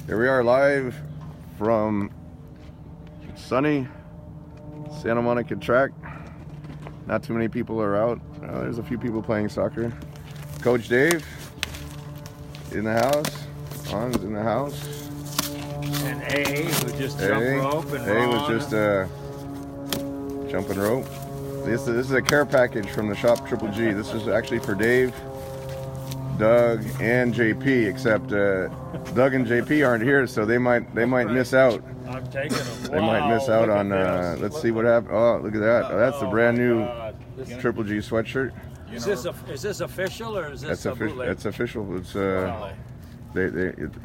Here we are live from sunny Santa Monica track. Not too many people are out. There's a few people playing soccer. Coach Dave in the house. Hans in the house. And A, who just jumped rope. And A was just jumping rope. This is a care package from the shop Triple G. This is actually for Dave, Doug, and JP, except Doug and JP aren't here, so they might miss out. I'm taking them. They might miss out on. Let's see what happened. Oh, look at that! Oh, that's the brand new Triple G sweatshirt. Is this official or is this a bootleg? It's official. It's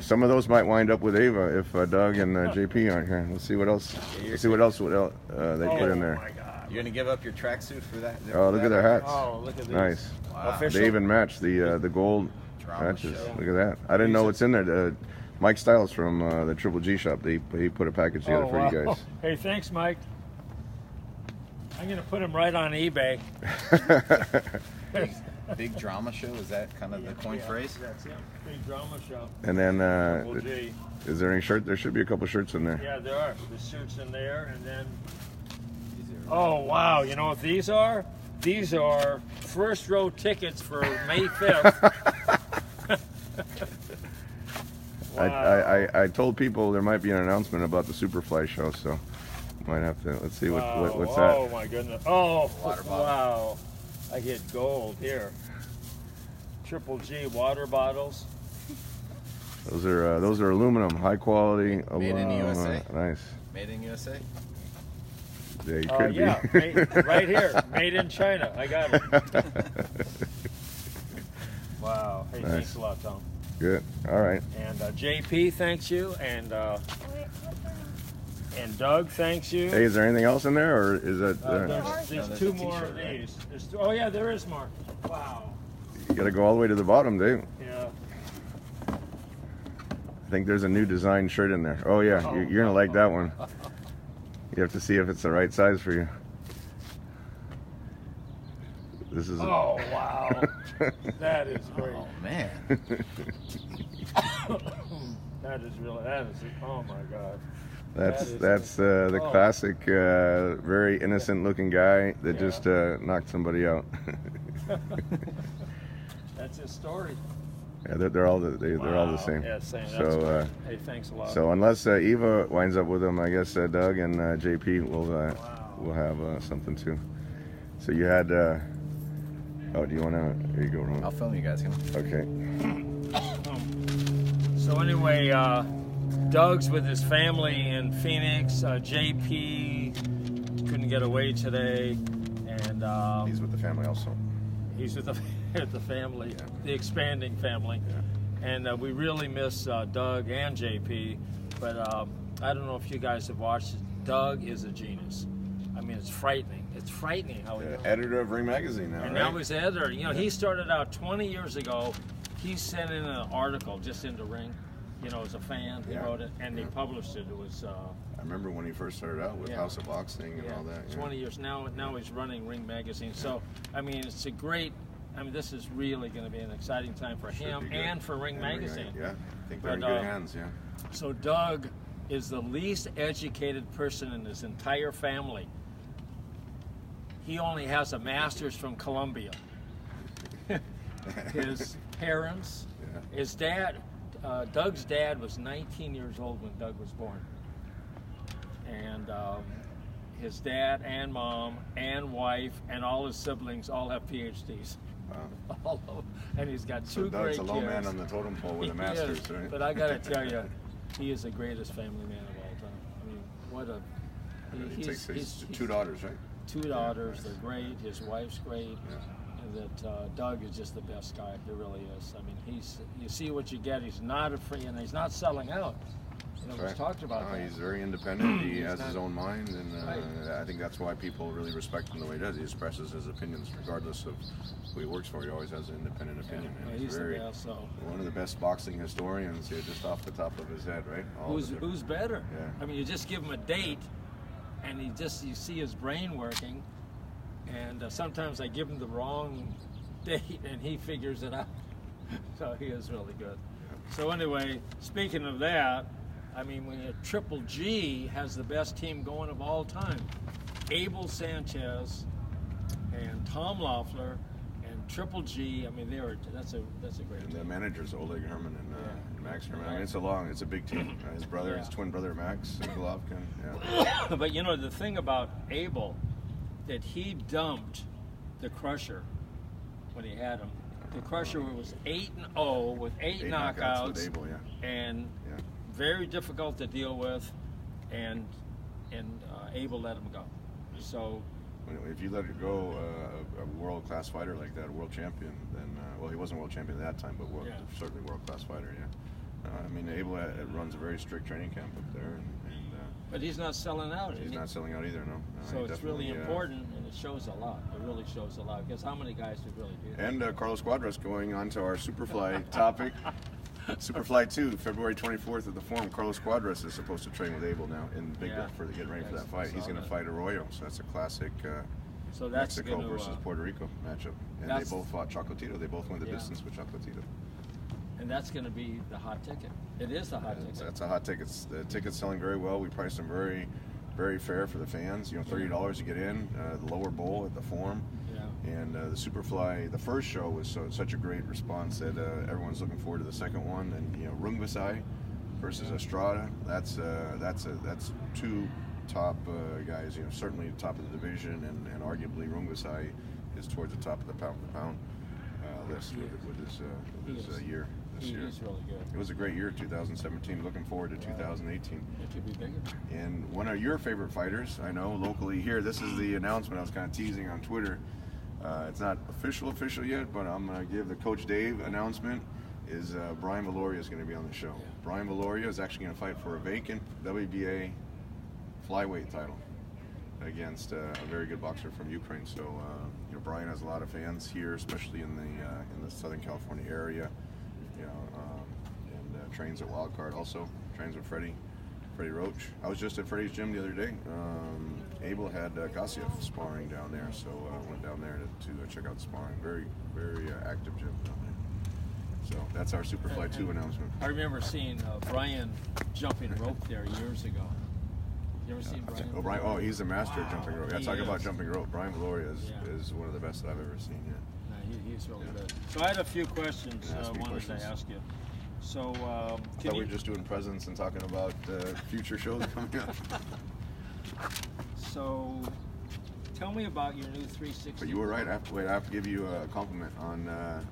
some of those might wind up with Ava if Doug and JP aren't here. Let's see what else. Let's see what else they put in there. Oh my God. You're gonna give up your tracksuit for that? Oh, look at their hats. Oh, look at these. Nice. Wow. Official? They even match the gold patches. Look at that. I didn't know what's in there. Mike Stiles from the Triple G shop. He put a package together for you guys. Hey, thanks, Mike. I'm gonna put them right on eBay. Big drama show, is that kind of the coin phrase? That's it. Big drama show. And then, Triple G. is there any shirt? There should be a couple shirts in there. Yeah, there are. The shirts in there, and then. Oh wow! You know what these are? These are first row tickets for May 5th. Wow. I told people there might be an announcement about the Superfly show, so might have to. Let's see what's that. Oh my goodness! Oh Water bottle. wow! I hit gold here. Triple G water bottles. Those are aluminum, high quality. Made in the USA. Nice. Made in USA? They could Yeah, be. right here, made in China. I got it. Wow! Hey, Nice. thanks a lot, Tom. Good. All right. And JP thanks you, and Doug thanks you. Hey, is there anything else in there, or is that? There's two more of these. Oh yeah, there is more. Wow. You got to go all the way to the bottom, Dave. Yeah. I think there's a new design shirt in there. Oh yeah, you're gonna like that one. You have to see if it's the right size for you. This is. Oh wow, that is great. Oh man. That is. Oh my God. That's the classic, very innocent-looking guy that just knocked somebody out. That's his story. Yeah, they're all they're all the same. Yeah, same. That's So, great. Hey, thanks a lot. So unless Eva winds up with them, I guess Doug and JP will have something too. So you had. Oh, do you want to? Here you go, Ron. I'll film you guys. Okay. So anyway, Doug's with his family in Phoenix. JP couldn't get away today, and He's with the family also. he's with the family, the expanding family. Yeah. And we really miss Doug and JP, but I don't know if you guys have watched it. Doug is a genius. I mean, it's frightening. It's frightening how he Editor of Ring Magazine now. and right? now he's the editor. You know, he started out 20 years ago. He sent in an article just into Ring, you know, as a fan. He wrote it, and they published it. It was I remember when he first started out with House of Boxing and all that. 20 years. Now he's running Ring Magazine. So, I mean, it's a great. I mean, this is really going to be an exciting time for him and for Ring Magazine. Yeah, I think they're in But, good hands. Yeah. So Doug is the least educated person in his entire family. He only has a master's from Columbia. His parents, his dad, Doug's dad was 19 years old when Doug was born. And his dad and mom and wife and all his siblings all have PhDs. Wow. All of them. And he's got So two Doug's great a low kids. man on the totem pole with a He master's, is, right? But I gotta tell you, he is the greatest family man of all time. I mean, what a He's two daughters, right? two daughters. They're great. His wife's great. And that Doug is just the best guy. He really is. I mean, you see what you get. He's not afraid, and he's not selling out. You know, we've talked about that. He's very independent. He has not- his own mind, and Right. I think that's why people really respect him the way he does. He expresses his opinions regardless of who he works for. He always has an independent opinion. Yeah, And he's very, the best. So one of the best boxing historians, just off the top of his head, right? who's better? Yeah. I mean, you just give him a date, and you see his brain working. And sometimes I give him the wrong date, and he figures it out. So he is really good. So anyway, speaking of that, I mean, when Triple G has the best team going of all time, Abel Sanchez and Tom Loeffler and Triple G. I mean, that's a great And team. the managers, Oleg Herman and Max Herman. I mean, it's a big team. His brother, his twin brother Max Golovkin. Yeah. But you know the thing about Abel, that he dumped the Crusher when he had him. The Crusher was 8-0 with eight knockouts with Abel, yeah. and Yeah. very difficult to deal with, and Abel let him go. So If you let it go, a world-class fighter like that, a world champion, then well, he wasn't world champion at that time, but certainly world-class fighter. Yeah. I mean, Abel runs a very strict training camp up there, and but he's not selling out. he's not selling out either. No. So he it's really definitely, important, and it shows a lot. It really shows a lot, because how many guys do really do that? And Carlos Cuadras, going on to our Superfly topic. Superfly 2, February 24th at the Forum. Carlos Cuadras is supposed to train with Abel now in Big Bear for getting ready for that fight. He's going to fight Arroyo, so that's a classic So that's Mexico versus Puerto Rico matchup. And they both fought Chocolatito. They both went the distance with Chocolatito. And that's going to be the hot ticket. It is the hot ticket. That's a hot ticket. The ticket's selling very well. We priced them very, very fair for the fans. You know, $30 to get in. The lower bowl at the Forum. Yeah. And the Superfly, the first show was such a great response that everyone's looking forward to the second one. And you know, Rungvisai versus Estrada. That's two top guys. You know, certainly top of the division, and arguably Rungvisai is towards the top of the pound list with his year. This year. He's really good. It was a great year, 2017. Looking forward to 2018. It could be bigger. And one of your favorite fighters, I know, locally here, this is the announcement I was kind of teasing on Twitter. It's not official yet, but I'm going to give the Coach Dave announcement. Is Brian Valoria is going to be on the show. Yeah. Brian Valoria is actually going to fight for a vacant WBA flyweight title against a very good boxer from Ukraine. So you know, Brian has a lot of fans here, especially in the Southern California area. You know, and trains at Wildcard also. Trains with Freddie Roach. I was just at Freddie's gym the other day. Abel had Gassiev sparring down there, so I went down there to check out the sparring. Very, very active gym down there. So that's our Superfly 2 announcement. I remember seeing Brian jumping rope there years ago. You ever seen Brian? Oh, Brian! Oh, he's a master at jumping rope. Yeah, talk about is. jumping rope. Brian Valoria is one of the best that I've ever seen. Yeah. No, he's really good. So I had a few questions I wanted to ask you. So Thought we were just doing presents and talking about future shows coming up. So tell me about your new 360. But you were right. I have to give you a compliment on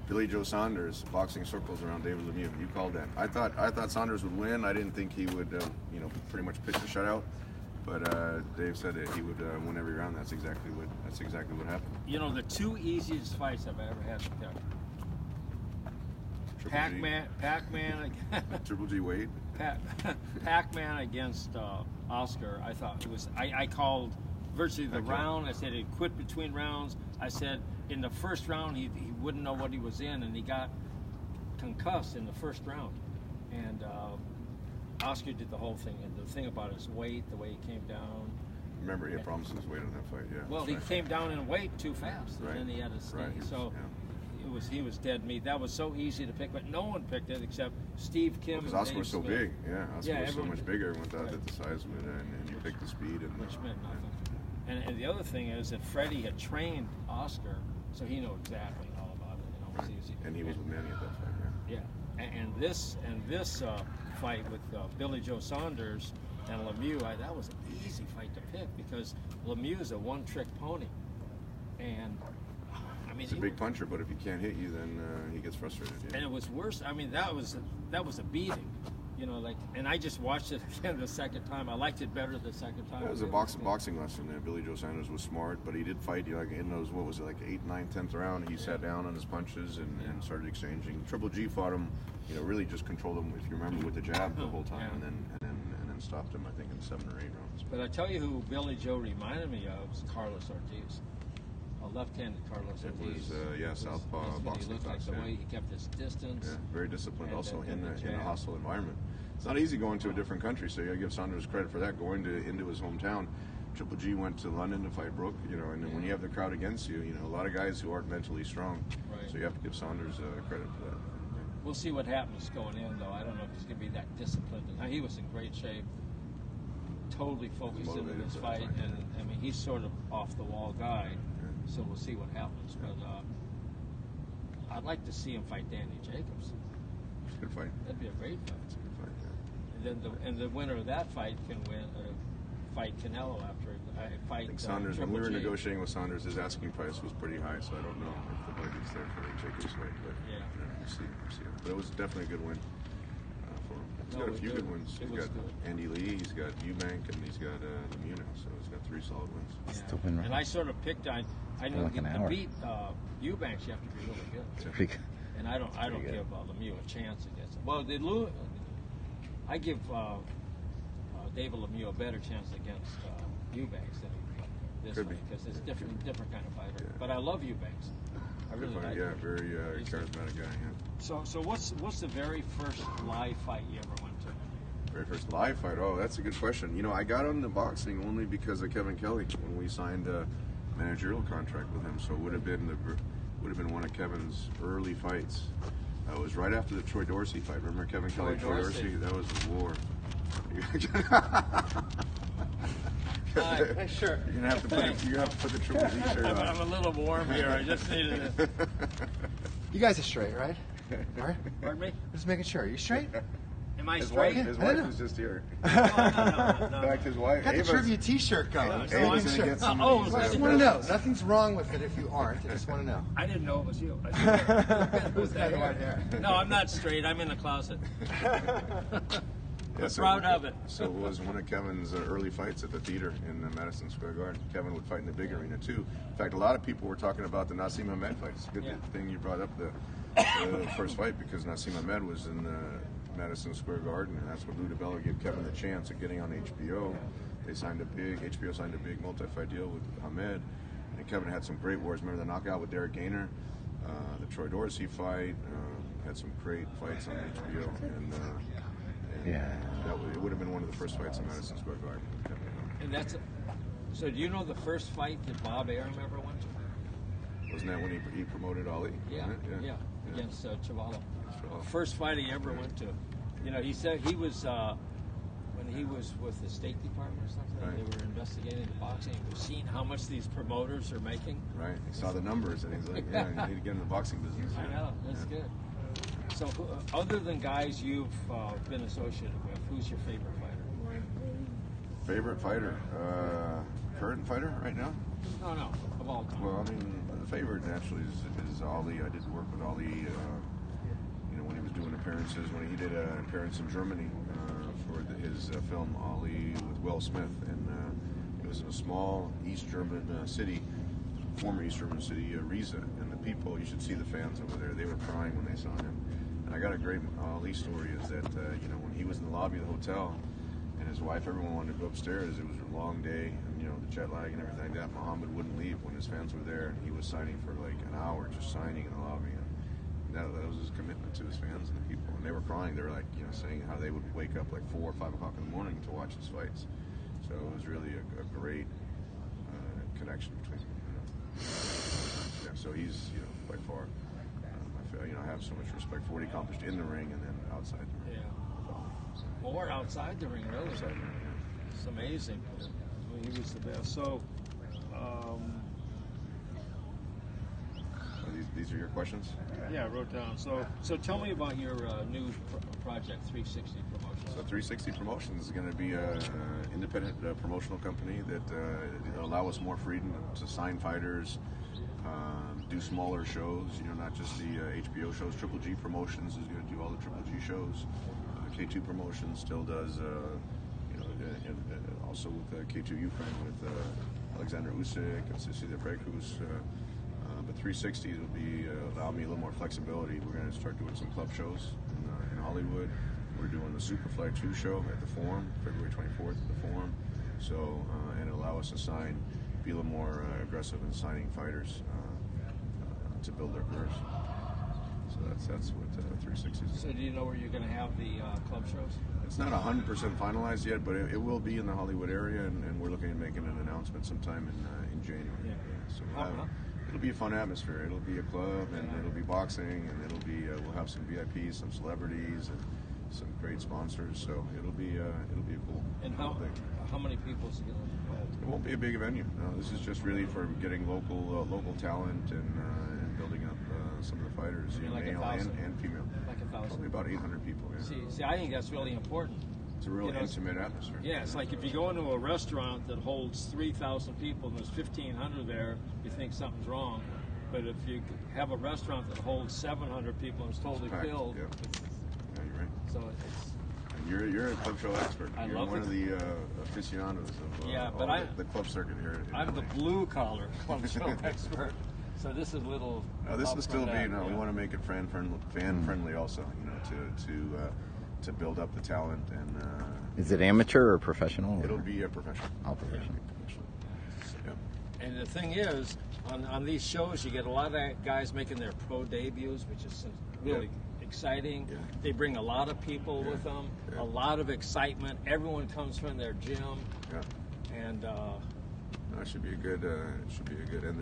Billy Joe Saunders boxing circles around David Lemieux. You called that. I thought Saunders would win. I didn't think he would, pretty much pitch the shutout. But Dave said that he would win every round. That's exactly what happened. You know, the two easiest fights I've ever had to pick. Pac-Man, Triple G Wade. Pac-Man against Oscar. I thought it was. I called virtually the round. I said he'd quit between rounds. I said in the first round he wouldn't know what he was in, and he got concussed in the first round. And Oscar did the whole thing. And the thing about his weight, the way he came down. Remember, he had problems with his weight on that fight. Yeah. Well, he came down in weight too fast, and then he had to stay. Right, he was dead meat. That was so easy to pick, but no one picked it except Steve Kim. Because Oscar was so big. Yeah, Oscar was so everyone, much bigger. Everyone thought that the size would, and you picked the speed. Which meant nothing. And the other thing is that Freddie had trained Oscar, so he knew exactly all about it. You know, and he was with Manny at that fight. Yeah. And this fight with Billy Joe Saunders and Lemieux, that was an easy fight to pick because Lemieux is a one-trick pony, and I mean, he's a big puncher, but if he can't hit you, then he gets frustrated. Yeah. And it was worse. I mean, that was a beating. You know, and I just watched it again the second time. I liked it better the second time. It was a boxing lesson. Billy Joe Saunders was smart, but he did fight. In those, what was it, like 8th, 9th, 10th round, he sat down on his punches and started exchanging. Triple G fought him, really just controlled him, if you remember, with the jab the whole time, and then stopped him, I think, in 7 or 8 rounds. But I tell you who Billy Joe reminded me of was Carlos Ortiz. A left-handed Carlos Ortiz. It was, southpaw boxing. He looked like the way he kept his distance. Yeah, very disciplined also in a hostile environment. It's not easy going to a different country, so you got to give Saunders credit for that, going into his hometown. Triple G went to London to fight Brooke, and when you have the crowd against you, a lot of guys who aren't mentally strong. Right. So you have to give Saunders credit for that. we'll see what happens going in, though. I don't know if he's going to be that disciplined. Now, he was in great shape, totally focused into Motivated this for the fight, fight, and I mean, he's sort of off the wall guy. So we'll see what happens. But I'd like to see him fight Danny Jacobs. It's a good fight. That'd be a great fight. It's a good fight. Yeah. And then the winner of that fight can fight Canelo after fight. I think Saunders, when Triple we were G. negotiating with Saunders, his asking price was pretty high, so I don't know if the money's there for the Jacobs fight. But Yeah. we'll see. But it was definitely a good win for him. He's got a few good wins. It He's was got good. Andy Lee, he's got Eubank, and he's got Lemieux, so he's got 3 solid wins. Yeah. Still been right. And I sort of picked on. I been knew like an to hour. beat Eubanks, you have to be really good. It's pretty good. And I don't pretty good. give Lemieux a chance against him. Well, I give David Lemieux a better chance against Eubanks than this Could one be. because it's different kind of fighter. Yeah. But I love Eubanks. I Good really fight, like yeah, him. very He's a- charismatic guy. Yeah. So what's the very first live fight you ever went to? Very first live fight. Oh, that's a good question. You know, I got into boxing only because of Kevin Kelly when we signed a managerial contract with him. So it would have been one of Kevin's early fights. It was right after the Troy Dorsey fight. Remember Kevin Kelly, Troy Dorsey? That was the war. Hi. Sure. You're gonna have to put the Triple G shirt on. I'm a little warm here. I just needed it. You guys are straight, right? Right? Pardon me? Just making sure. Are you straight? Am I His straight? wife, his I wife know. was just here. No. In fact, his wife. Got the Ava's- trivia T-shirt going. Just Ava's making gonna sure. get some Oh, of these, I just is want to know. Nothing's wrong with it if you aren't. I just want to know. I didn't know it was you. Who's that white hair? No, I'm not straight. I'm in the closet. Yeah, Proud of it. So it was one of Kevin's early fights at the theater in Madison Square Garden. Kevin would fight in the big arena too. In fact, a lot of people were talking about the Nassim Ahmed fight. It's a good Yeah. thing you brought up the first fight because Nassim Ahmed was in Madison Square Garden, and that's what Lou DiBella gave Kevin the chance of getting on HBO. They signed HBO signed a big multi-fight deal with Ahmed, and Kevin had some great wars. Remember the knockout with Derek Gainer, the Troy Dorsey fight, had some great fights on HBO, and Yeah. it would have been one of the first fights in Madison Square Garden. And so do you know the first fight that Bob Arum ever went to? Wasn't that when he promoted Ali? Yeah, wasn't it? yeah, against Chavala. Chavala. First fight he ever went to. You know, he said he was when he was with the State Department or something. Right. They were investigating the boxing. He was seeing how much these promoters are making. Right. He saw the numbers and he's like, yeah, you need to get in the boxing business. I know, that's good. So, other than guys you've been associated with, who's your favorite fighter? Favorite fighter? Current fighter right now? No, of all time. Well, I mean, the favorite naturally is Ali. I did work with Ali, when he was doing appearances, when he did an appearance in Germany for his film Ali with Will Smith. And it was in a small East German city, former East German city, Riesa. And the people, you should see the fans over there, they were crying when they saw him. And I got a great Ali story is that, when he was in the lobby of the hotel and his wife, everyone wanted to go upstairs, it was a long day, and, the jet lag and everything like that, Muhammad wouldn't leave when his fans were there, and he was signing for like an hour, just signing in the lobby. And that was his commitment to his fans and the people. And they were crying. They were like, saying how they would wake up like 4 or 5 o'clock in the morning to watch his fights. So it was really a great connection between them. Yeah, so he's, by far, I feel, I have so much respect for what he accomplished in the ring and then outside the ring. Yeah. Or outside the ring, really. It's amazing. He was the best. So, These are your questions? yeah, I wrote down. So tell me about your new project, 360 Promotions. So 360 Promotions is going to be an independent promotional company that allow us more freedom to sign fighters, do smaller shows, not just the HBO shows. Triple G Promotions is going to do all the Triple G shows. K2 Promotions still does, also with K2 Ukraine with Alexander Usyk and Cecilia Brækhus. But 360 will be allow me a little more flexibility. We're going to start doing some club shows in Hollywood. We're doing the Superfly 2 show at the Forum, February 24th at the Forum. So, and it'll allow us to be a little more aggressive in signing fighters to build their careers. So that's what 360 is. So do you know where you're going to have the club shows? It's not 100% finalized yet, but it will be in the Hollywood area, and we're looking at making an announcement sometime in January. Yeah. So How It'll be a fun atmosphere. It'll be a club, and it'll be boxing, and it'll be we'll have some VIPs, some celebrities, and some great sponsors. So it'll be a cool And thing. how many people's going to It won't be a big venue. No, this is just really for getting local talent and building up some of the fighters, You mean like male 1,000? and female. like 1,000? Probably about 800 people. Yeah. See, I think that's really important. It's a real you know, intimate atmosphere. Yeah, it's like if you go into a restaurant that holds 3,000 people and there's 1,500 there, you think something's wrong. But if you have a restaurant that holds 700 people and it's totally packed, filled, yeah. Yeah, you're right. so it's And you're a club show expert. I You're love one it. of the aficionados of Yeah, but all the club circuit here. in I'm the LA. blue collar club show expert. So this is a little. This up will still from be. that, We yeah. want to make it fan friendly also. To build up the talent and. Is it amateur or professional? Or? It'll be a professional. All professional. Yeah. And the thing is, on these shows, you get a lot of guys making their pro debuts, which is really exciting. Yeah. They bring a lot of people with them, Yeah. a lot of excitement. Everyone comes from their gym, Yeah. and No, it should be a good. And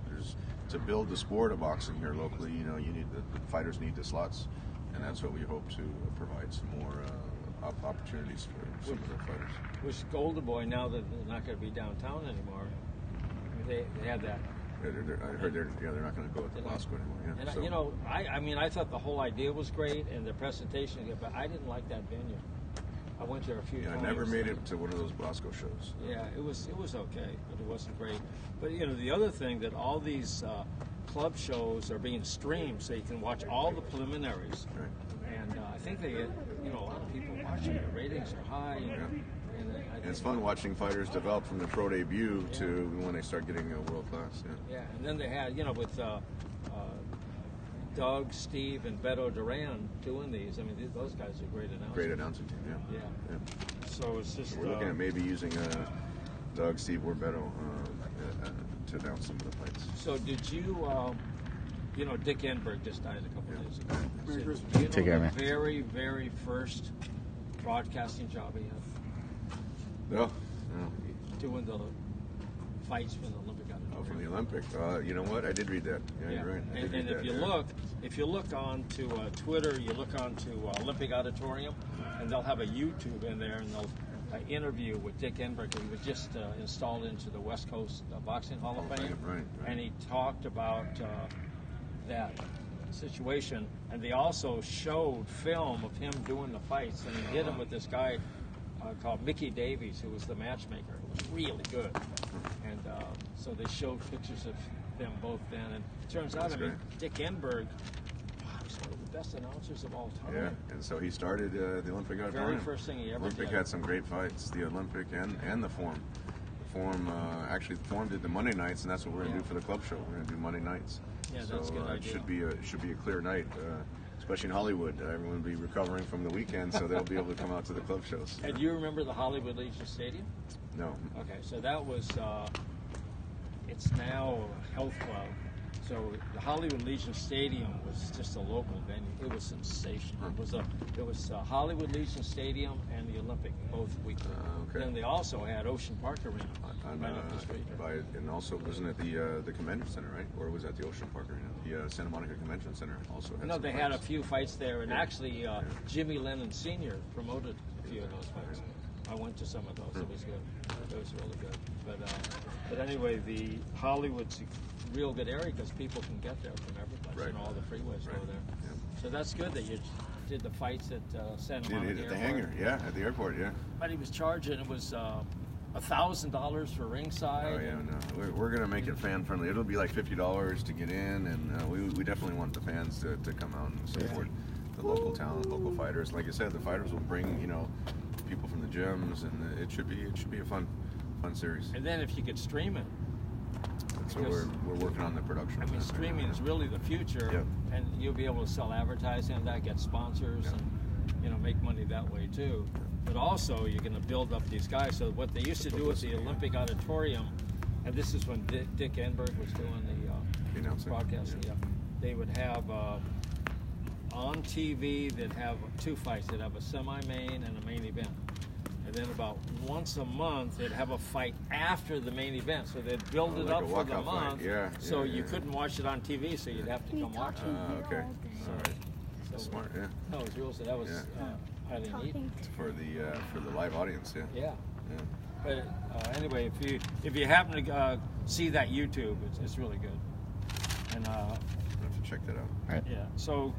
there's to build the sport of boxing here locally. You need the fighters need the slots, and that's what we hope to provide some more opportunities for some of the fighters. which Golden Boy, now that they're not going to be downtown anymore, I mean, they have that. Yeah, I heard they're not going to go at the Bosco anymore. Yeah. And So, I thought the whole idea was great and the presentation, but I didn't like that venue. I went there a few yeah, times. I never made it to one of those Bosco shows. Yeah, it was okay, but it wasn't great. But the other thing that all these club shows are being streamed, so you can watch all the preliminaries. Right. And I think they get a lot of people watching. The ratings are high. And I And it's think- fun watching fighters develop from their pro debut to when they start getting world class. Yeah. Yeah, and then they had with Doug, Steve, and Beto Duran doing these. I mean, those guys are great announcers. Great announcing team. Yeah. Yeah. So it's just. We're looking at maybe using Doug, Steve, or Beto to announce some of the fights. So did you? Dick Enberg just died a couple days ago. Merry So Christmas. do you know Take care, the man. very, very first broadcasting job he had? No. Doing the fights for the Olympic Auditorium. Oh, from the Olympic. You know what? I did read that. Yeah, you're right. I did And read if that, you yeah. if you look onto Twitter, you look onto Olympic Auditorium, and they'll have a YouTube in there, and they'll interview with Dick Enberg. He was just installed into the West Coast Boxing Hall of Fame, right. and he talked about that situation. And they also showed film of him doing the fights, and he did them with this guy called Mickey Davies, who was the matchmaker. It was really good. And so they showed pictures of them both then. And it turns out, That's Dick Enberg, he's one of the best announcers of all time. Yeah, and so he started the Olympic Auditorium. first thing he ever Olympic did. had some great fights. The Olympic and the Forum. The Forum did the Monday nights, and that's what we're going to do for the club show. We're going to do Monday nights. Yeah, so that's a good it idea. should be a clear night, especially in Hollywood. Everyone will be recovering from the weekend, so they'll be able to come out to the club shows. And do you remember the Hollywood Legion Stadium? No. Okay, so that was, it's now a health club. So the Hollywood Legion Stadium was just a local venue. It was sensational. It was Hollywood Legion Stadium and the Olympic both weekly. Okay. Then they also had Ocean Park Arena right up the street. And also, wasn't it the convention center, right? Or was that the Ocean Park Arena? The Santa Monica Convention Center also had No, some they fights. had a few fights there, and actually Jimmy Lennon Sr. promoted a few of those fights. I went to some of those. It was good. It was really good. But anyway, the Hollywood's a real good area because people can get there from every place. Right. All the freeways go Right. there. Yeah. So that's good that you did the fights at Santa Did Monica it at the Airport. hangar, yeah, at the airport, yeah. But he was charging, it was $1,000 for ringside. Oh yeah, no, we're gonna make it fan friendly. It'll be like $50 to get in, and we definitely want the fans to come out and support the local talent, local fighters. Like I said, the fighters will bring people from the gyms, and it should be a fun series. And then if you could stream it. So we're working on the production. I of mean, that. streaming is really the future, Yep. and you'll be able to sell advertising on that, get sponsors, and make money that way too. But also, you're going to build up these guys. So what they used to do at the Olympic Auditorium, and this is when Dick Enberg was doing the Announcing. broadcasting. Yeah. They would have on TV. They'd have two fights. They'd have a semi-main and a main event. And then about once a month, they'd have a fight after the main event. So they'd build it like up a for the walkout fight. month. Yeah, So yeah, you yeah. couldn't watch it on TV, so you'd have to come watch it. Okay. So, All right. so Smart. Yeah. No, it was real. So that was highly neat. For the live audience. Yeah. Yeah. Yeah. But anyway, if you happen to see that YouTube, it's really good. And I'll have to check that out. yeah, so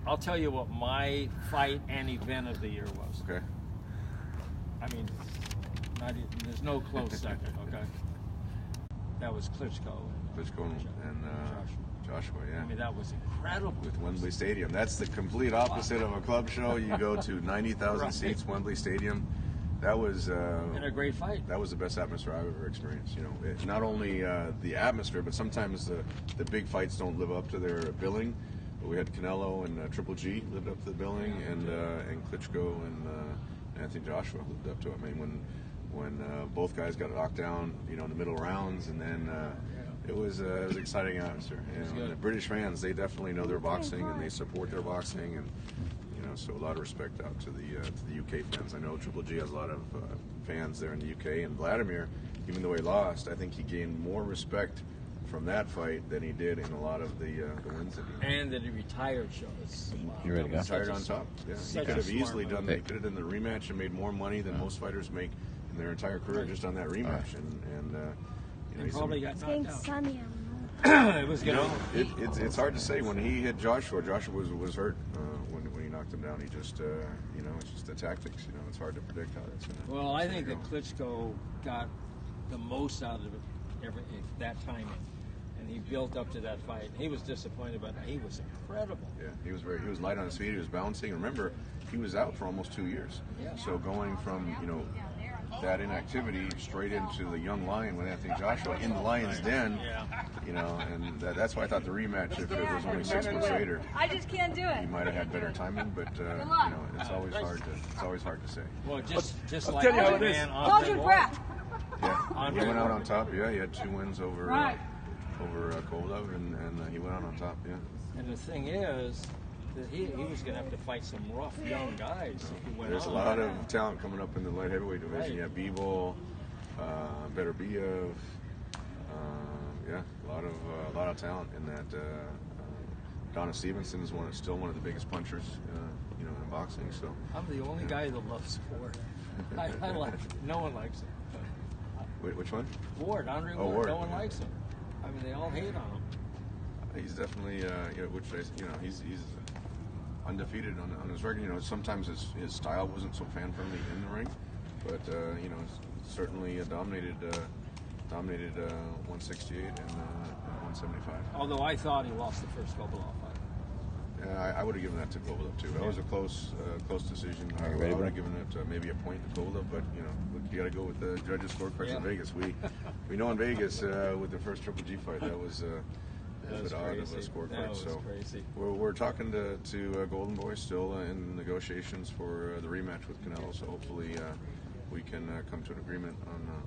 I'll tell you what my fight and event of the year was. Okay. I mean, there's no close second. Okay. That was Klitschko. Klitschko and Joshua. Yeah. I mean, that was incredible. With Wembley Stadium. That's the complete opposite of a club show. You go to 90,000 Right. seats, Wembley Stadium. That was And a great fight. that was the best atmosphere I've ever experienced. You know, not only the atmosphere, but sometimes the big fights don't live up to their billing. But we had Canelo and Triple G lived up to the billing, and Klitschko and Anthony Joshua lived up to it. I mean, when both guys got knocked down, you know, in the middle rounds, and then it was an exciting atmosphere. And the British fans, they definitely know their boxing and they support their boxing, and you know, so a lot of respect out to the UK fans. I know Triple G has a lot of fans there in the UK, and Vladimir, even though he lost, I think he gained more respect from that fight than he did in a lot of the wins that he had. And that he retired shows. You ready to go? Retired on top. Yeah, he such could a have smart easily move. done. They could have done the rematch and made more money than most fighters make in their entire career just on that rematch. And you know, He he's probably got It's knocked getting out. sunny. It was You good. know, it's hard to say. When he hit Joshua, Joshua was hurt when he knocked him down. He just you know, it's just the tactics. You know, it's hard to predict how that's gonna. Well, I think go. that Klitschko got the most out of it that timing, and he built up to that fight. He was disappointed, but he was incredible. Yeah, he was light on his feet. He was bouncing. Remember, he was out for almost 2 years. Yeah. So going from that inactivity straight into the young lion with Anthony Joshua in the lion's den. Yeah. You know, and that's why I thought the rematch, if it was only 6 months later, I just can't do he it. might have had better timing. But you know, it's always hard to say. Well, just I'll like tell you how the it is. man Hold Andre your Ward. breath. Yeah, he Andre went out Ward. on top. Yeah, he had 2 wins over Right. Kovalev, and he went out on top. Yeah. And the thing is that he was going to have to fight some rough young guys if he went There's a out. lot of talent coming up in the light heavyweight division. Right. You have Bivol, Beterbiev, yeah, a lot of talent in that. Donna Stevenson is still one of the biggest punchers, in boxing. So I'm the only guy that loves sport. I like it. No one likes him. which one? Ward, Andre Oh, Ward, Ward, no one yeah. likes him. I mean, they all hate on him. He's definitely, he's undefeated on his record. You know, sometimes his style wasn't so fan friendly in the ring, but certainly dominated 168 and 175. Although I thought he lost the first Kovalev fight. I would have given that to Kovalev too. That was a close decision. I ready, would bro? have given it maybe a point to Kovalev, but you got to go with the judges' scorecards in Vegas. We know in Vegas with the first Triple G fight that was a bit odd of a That scorecard. was So crazy. we're talking to Golden Boy still in negotiations for the rematch with Canelo. So hopefully we can come to an agreement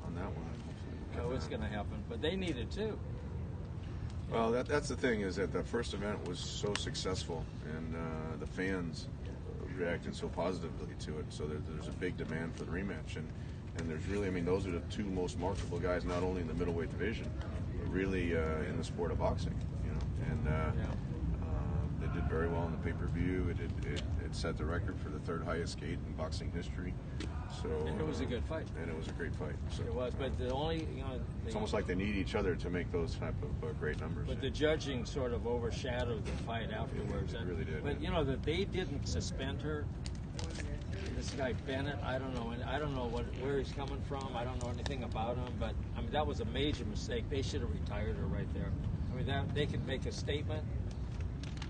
on that one. And hopefully we can, Oh, it's going to happen. But they need it too. Well, that's the thing, is that the first event was so successful, and the fans reacted so positively to it. So there's a big demand for the rematch, and there's really, I mean, those are the 2 most marketable guys, not only in the middleweight division, but really in the sport of boxing. And they did very well in the pay-per-view. It set the record for the 3rd highest gate in boxing history. So And it was a good fight. and it was a great fight. So It was, but the only, it's almost like they need each other to make those type of great numbers. but the judging sort of overshadowed the fight afterwards. It really did. But that they didn't suspend her. This guy Bennett, I don't know, and I don't know where he's coming from. I don't know anything about him, but I mean that was a major mistake. They should have retired her right there. I mean that they could make a statement.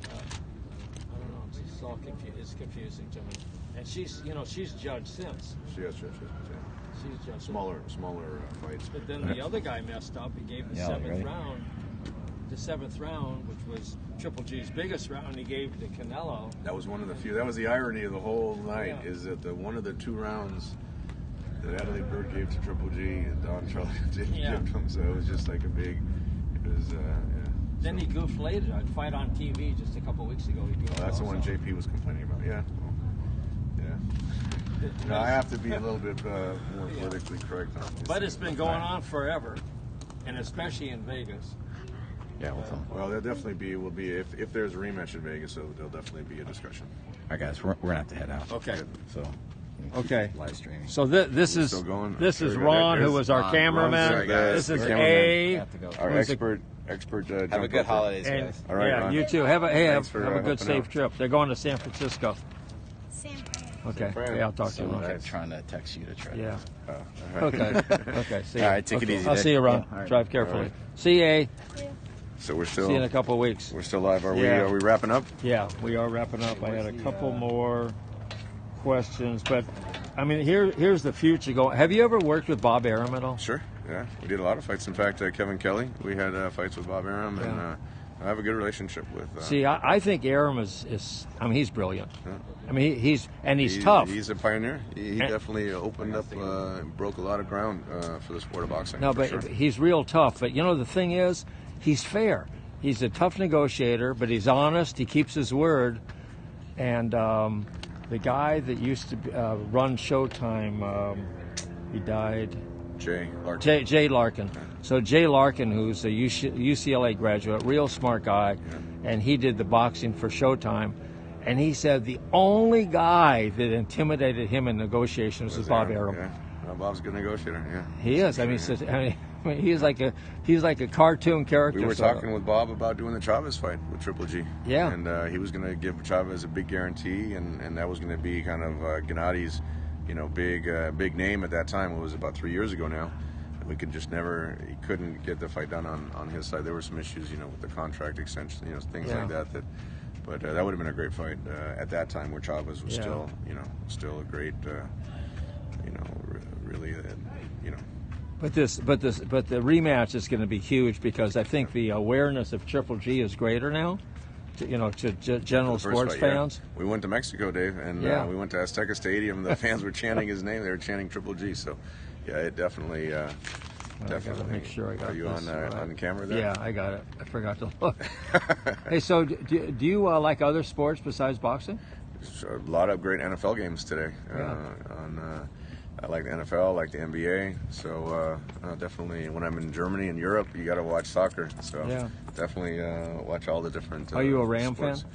I don't know. It's all it's confusing to me. And she's judged since. She has judges. She's judged Smaller fights. But then the other guy messed up. He gave the Yeah, seventh right. round. The 7th round, which was Triple G's biggest round, he gave to Canelo. That was one of the few. That was the irony of the whole night, Yeah. is that one of the 2 rounds that Adelaide Bird gave to Triple G, and Don Charlie didn't Yeah. give him. So it was just like a big. It was. Then he goofed later. I'd fight on TV just a couple weeks ago. He goofed That's the one also. JP was complaining about. Yeah. Well, yeah. No, I have to be a little bit more politically correct on this. But it's been going on forever, and especially in Vegas. Yeah, Well, will be if there's a rematch in Vegas, so there'll definitely be a discussion. All right, guys, we're gonna have to head out. Okay. So. Okay. Live streaming. So this is still going? Ron, who was our cameraman. Sorry, guys. This is Our cameraman. A. Our who's a- expert. Have a jump good roper. holidays, and- guys. All right, yeah, Ron. you too. Have a Thanks for, good, helping safe out. trip. They're going to San Francisco. San Fran. Okay. Fran. Yeah, I'll talk to So you, we Ron. kept trying to text you to try. Yeah. All right. Okay. Okay. See you. All right, take it Okay. easy, I'll Dave. see you, Ron. Yeah, all right. Drive carefully. All right. See you, A. So we're See you in a couple of weeks. live. Are Yeah. we wrapping up? Yeah, we are wrapping up. I had a couple more questions, but I mean, here's the future going. Have you ever worked with Bob Arum at all? Sure. Yeah, we did a lot of fights. In fact, Kevin Kelly, we had fights with Bob Arum, and I have a good relationship with. See, I think Arum is. I mean, he's brilliant. Yeah. I mean, he's tough. He's a pioneer. He And- definitely opened up, broke a lot of ground for the sport of boxing. No, for but sure. he's real tough. But you know, the thing is, he's fair. He's a tough negotiator, but he's honest. He keeps his word. And the guy that used to run Showtime, he died. Jay Larkin. Jay Larkin. So Jay Larkin, who's a UCLA graduate, real smart guy, and he did the boxing for Showtime. And he said the only guy that intimidated him in negotiations was Bob Arum. Yeah. Well, Bob's a good negotiator. Yeah. He is. I mean, he's like a cartoon character. We were so- talking with Bob about doing the Chavez fight with Triple G. Yeah. And he was going to give Chavez a big guarantee, and that was going to be kind of Gennadi's, big name at that time. It was about 3 years ago now. And we could just he couldn't get the fight done on his side. There were some issues, with the contract extension, things Yeah. like that. But that would have been a great fight at that time, where Chavez was Yeah. still a great, really, But the rematch is going to be huge because I think the awareness of Triple G is greater now, to general the first sports fight, yeah. fans. We went to Mexico, Dave, and Yeah. we went to Azteca Stadium. The fans were chanting his name. They were chanting Triple G. So, yeah, it definitely. I gotta Definitely. make sure I got Are you this right. on camera there? Yeah, I got it. I forgot to look. Hey, so do you like other sports besides boxing? A lot of great NFL games today. Yeah. I like the NFL, I like the NBA. So definitely, when I'm in Germany and Europe, you got to watch soccer. So Yeah. definitely watch all the different. Are you a Ram sports. fan?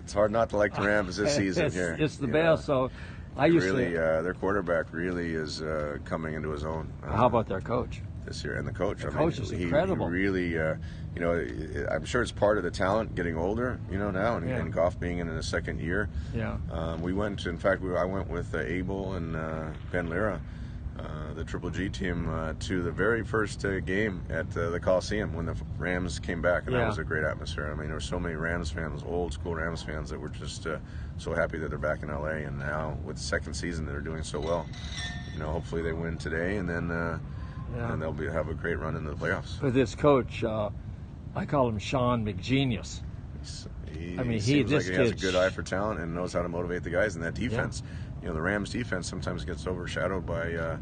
It's hard not to like the Rams this season here. It's the you best. know. So I used Really, to. their quarterback really is coming into his own. How about their coach? This year, and the coach. The coach is he incredible. really, I'm sure it's part of the talent getting older, now, and, Yeah. and Goff being in his second year. Yeah. I went with Abel and Ben Lira, the Triple G team, to the very first game at the Coliseum when the Rams came back, and Yeah. that was a great atmosphere. I mean, there were so many Rams fans, old school Rams fans, that were just so happy that they're back in LA, and now with the second season, they're doing so well. Hopefully they win today, and then and they'll have a great run into the playoffs. But this coach, I call him Sean McGenius. Seems like this he has a kid's- good eye for talent and knows how to motivate the guys in that defense. The Rams defense sometimes gets overshadowed by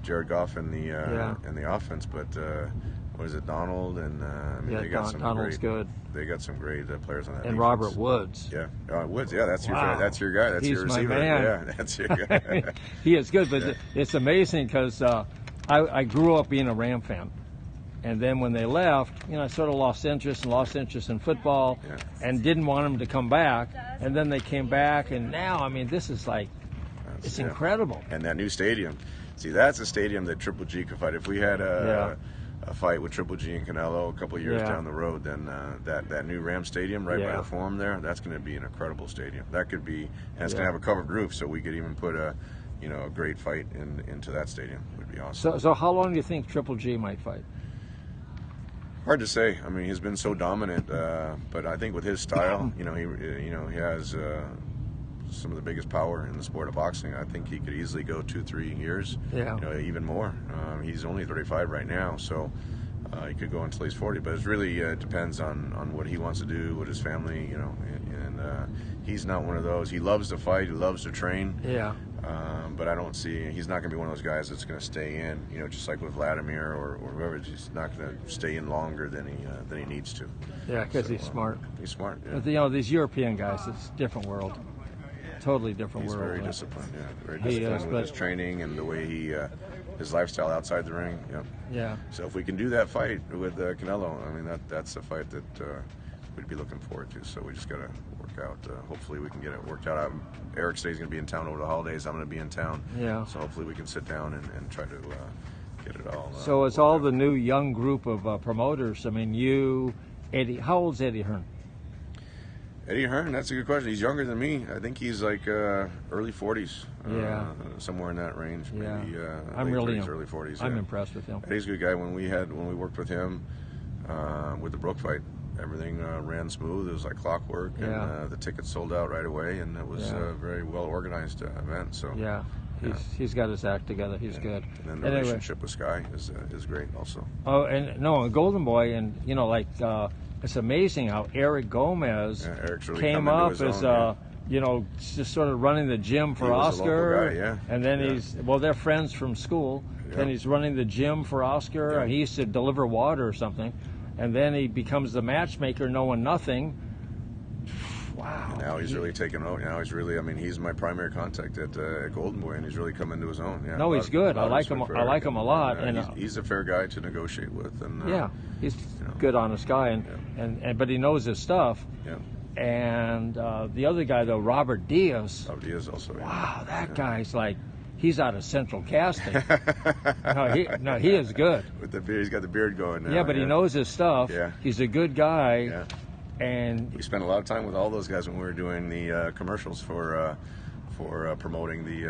Jared Goff and the offense, but what is it, Donald and they got some Donald's great. good. They got some great players on that. And defense. Robert Woods. Yeah, Woods. Yeah, that's Wow. your guy. That's He's your my receiver. man. Yeah, that's your guy. He is good, but Yeah. it's amazing because I grew up being a Ram fan. And then when they left, I sort of lost interest in football Yeah. and didn't want them to come back. And then they came back, and now, this is it's Yeah. incredible. And that new stadium. See, that's a stadium that Triple G could fight. If we had a fight with Triple G and Canelo a couple of years Yeah. down the road, then that new Ram Stadium right by Yeah. the Forum there, that's going to be an incredible stadium. That could be, and it's Yeah. going to have a covered roof, so we could even put a great fight into that stadium. It would be awesome. So how long do you think Triple G might fight? Hard to say. I mean, he's been so dominant, but I think with his style, he has some of the biggest power in the sport of boxing. I think he could easily go 2-3 years, Yeah. even more. He's only 35 right now, so he could go until he's 40. But it really depends on what he wants to do with his family, and he's not one of those. He loves to fight. He loves to train. Yeah. But I don't see he's not going to be one of those guys that's going to stay in, just like with Vladimir or whoever. He's not going to stay in longer than he needs to. Yeah, because So, he's smart. He's smart. Yeah. But these European guys, it's a different world. totally different He's world. very disciplined. Yeah, very He disciplined is, with but- his training and the way he his lifestyle outside the ring. Yeah. Yeah. So if we can do that fight with Canelo, I mean that's a fight that we'd be looking forward to. So we just got to work out. Hopefully we can get it worked out. Eric says he's going to be in town over the holidays. I'm going to be in town. Yeah. So hopefully we can sit down and try to get it all. So it's worked all out. the new young group of promoters. I mean, you, Eddie. How old's Eddie Hearn? Eddie Hearn, that's a good question. He's younger than me. I think he's like early 40s. Yeah. Somewhere in that range. Yeah. Maybe I'm late really 30s, early 40s. I'm yeah. impressed with him. Eddie's a good guy. When we worked with him with the Brook fight, everything ran smooth. It was like clockwork, Yeah. and the tickets sold out right away, and it was Yeah. a very well organized event. So Yeah. He's got his act together. He's good. And then the Anyway. relationship with Sky is great also. Oh, and no, Golden Boy, and you know, like it's amazing how Eric Gomez Yeah, Eric's really came come into up his as own, yeah. you know, just sort of running the gym for He was a local Oscar, guy, yeah. and then Yeah. he's they're friends from school. Yeah. Then he's running the gym for Oscar. Yeah. And he used to deliver water or something, and then he becomes the matchmaker, knowing nothing. Wow. Now he's really taken over. Now he's really, I mean, he's my primary contact at Golden Boy, and he's really come into his own. Yeah, No, a he's lot- good. a lot I of like respect him- for I Eric. like him a lot, And, and, he's a fair guy to negotiate with. And Yeah, he's know. good, honest guy, and but he knows his stuff. yeah, And the other guy, though, Robert Diaz. He is also. Yeah. Wow, that guy's like, he's out of Central Casting. no, he is good. With the beard, he's got the beard going now. Yeah, but he knows his stuff. Yeah. He's a good guy. Yeah. And We spent a lot of time with all those guys when we were doing the commercials for promoting the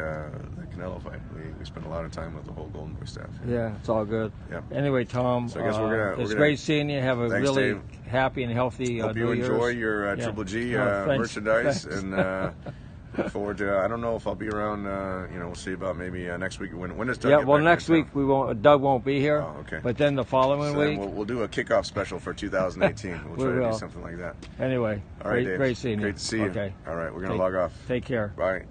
Canelo fight. We spent a lot of time with the whole Golden Boy staff. yeah, it's all good. Yeah. Anyway, Tom, So I guess we're gonna- it's great seeing you. Have a Thanks, really Dave. happy and healthy Hope New you enjoy Year's. your Yeah. Triple G Oh, thanks. merchandise, Thanks. and look forward to. I don't know if I'll be around. We'll see about maybe next week. When does Doug Yeah, get well, back next in town? week we won't. Doug won't be here. Oh, okay. But then the following So then week, we'll do a kickoff special for 2018. We'll We try to will. do something like that. anyway. All right, great, Dave. great seeing you. Great to see you. Okay. All right, we're gonna Take- log off. Take care. Bye.